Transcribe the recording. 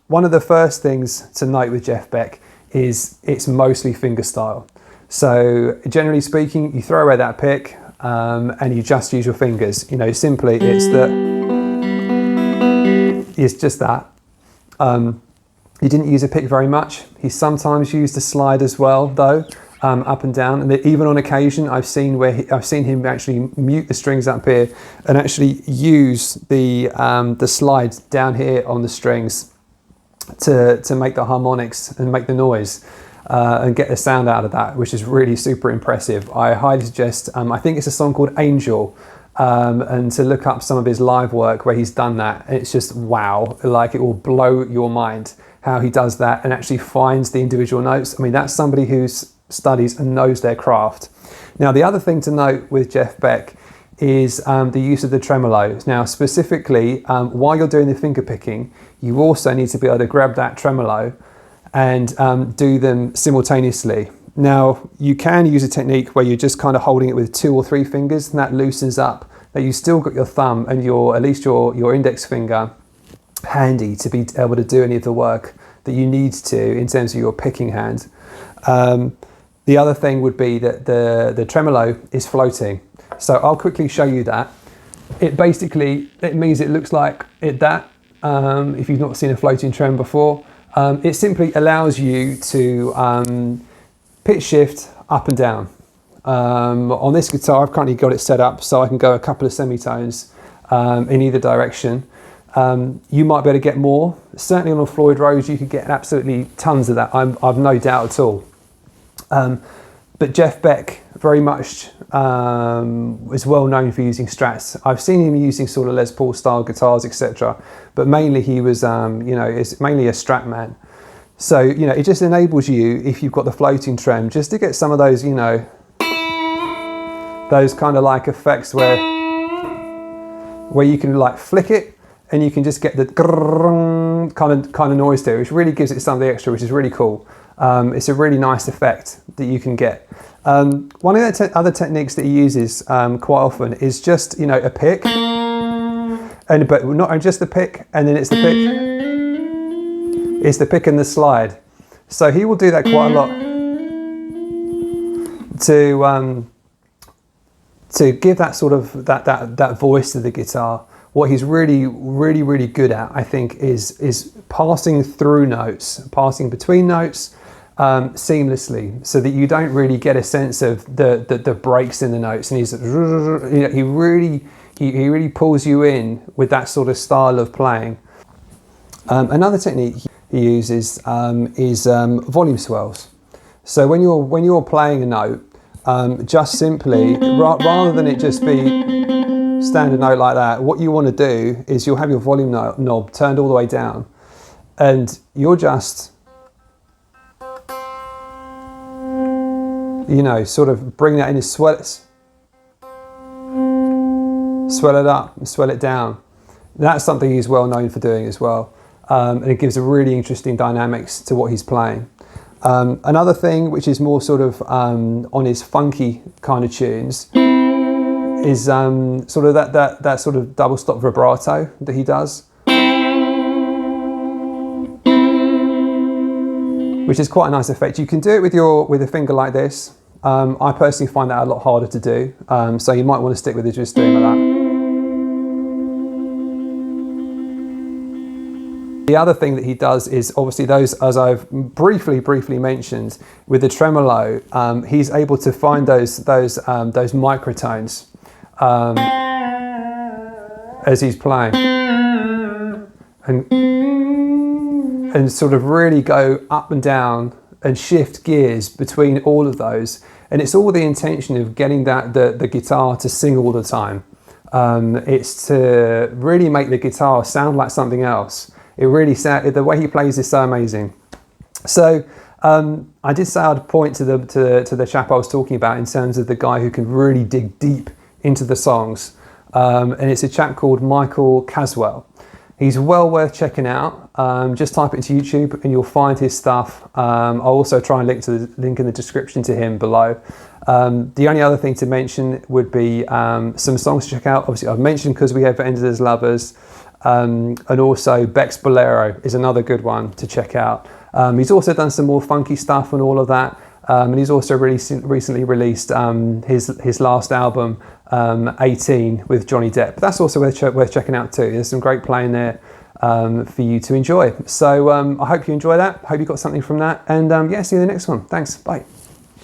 one of the first things to note with Jeff Beck is it's mostly fingerstyle. So generally speaking, you throw away that pick and you just use your fingers. You know, simply it's just that. He didn't use a pick very much. He sometimes used a slide as well, though, up and down. And even on occasion, I've seen him actually mute the strings up here and actually use the slide down here on the strings to make the harmonics and make the noise and get the sound out of that, which is really super impressive. I highly suggest. I think it's a song called Angel. And to look up some of his live work where he's done that, it's just wow, like it will blow your mind how he does that and actually finds the individual notes. I mean, that's somebody who studies and knows their craft. Now, the other thing to note with Jeff Beck is the use of the tremolo. Now, specifically, while you're doing the finger picking, you also need to be able to grab that tremolo and do them simultaneously. Now, you can use a technique where you're just kind of holding it with 2 or 3 fingers, and that loosens up. That you still got your thumb and at least your index finger handy to be able to do any of the work that you need to in terms of your picking hand. The other thing would be that the tremolo is floating. So I'll quickly show you that. It means it looks like that. If you've not seen a floating trem before, it simply allows you to pitch shift up and down. On this guitar, I've currently got it set up so I can go a couple of semitones in either direction. You might be able to get more. Certainly on a Floyd Rose, you could get absolutely tons of that. I've no doubt at all. But Jeff Beck very much is well known for using Strats. I've seen him using sort of Les Paul style guitars, etc. But mainly he was, it's mainly a Strat man. So, it just enables you, if you've got the floating trem, just to get some of those, those kind of like effects where you can like flick it and you can just get the kind of noise there, which really gives it something extra, which is really cool. It's a really nice effect that you can get. One of the other techniques that he uses quite often is just, a pick, but not just the pick, and then it's the pick. It's the pick and the slide. So he will do that quite a lot to give that sort of that voice to the guitar. What he's really good at, I think, is passing through notes, passing between notes seamlessly, so that you don't really get a sense of the breaks in the notes. And he really pulls you in with that sort of style of playing. Another technique he uses is volume swells. So when you're playing a note, just simply, rather than it just be standard note like that, what you want to do is you'll have your volume knob turned all the way down, and you'll just, sort of bring that in and swell it up and swell it down. That's something he's well known for doing as well, and it gives a really interesting dynamics to what he's playing. Another thing which is more sort of on his funky kind of tunes is sort of that sort of double stop vibrato that he does, which is quite a nice effect. You can do it with a finger like this. I personally find that a lot harder to do, so you might want to stick with it just doing like that. The other thing that he does is obviously those, as I've briefly mentioned, with the tremolo, he's able to find those microtones as he's playing, and sort of really go up and down and shift gears between all of those. And it's all the intention of getting the guitar to sing all the time. It's to really make the guitar sound like something else. It really the way he plays is so amazing. So I did say I'd point to the chap I was talking about in terms of the guy who can really dig deep into the songs, and it's a chap called Michael Caswell. He's well worth checking out. Just type it into YouTube and you'll find his stuff. I'll also try and link in the description to him below. The only other thing to mention would be some songs to check out. Obviously, I've mentioned Because We Have Ended as Lovers. and also Beck's Bolero is another good one to check out. He's also done some more funky stuff and all of that. And he's also recently released his last album, 18, with Johnny Depp. That's also worth checking out too. There's some great playing there for you to enjoy. So I hope you enjoy that. Hope you got something from that. And yeah, see you in the next one. Thanks. Bye.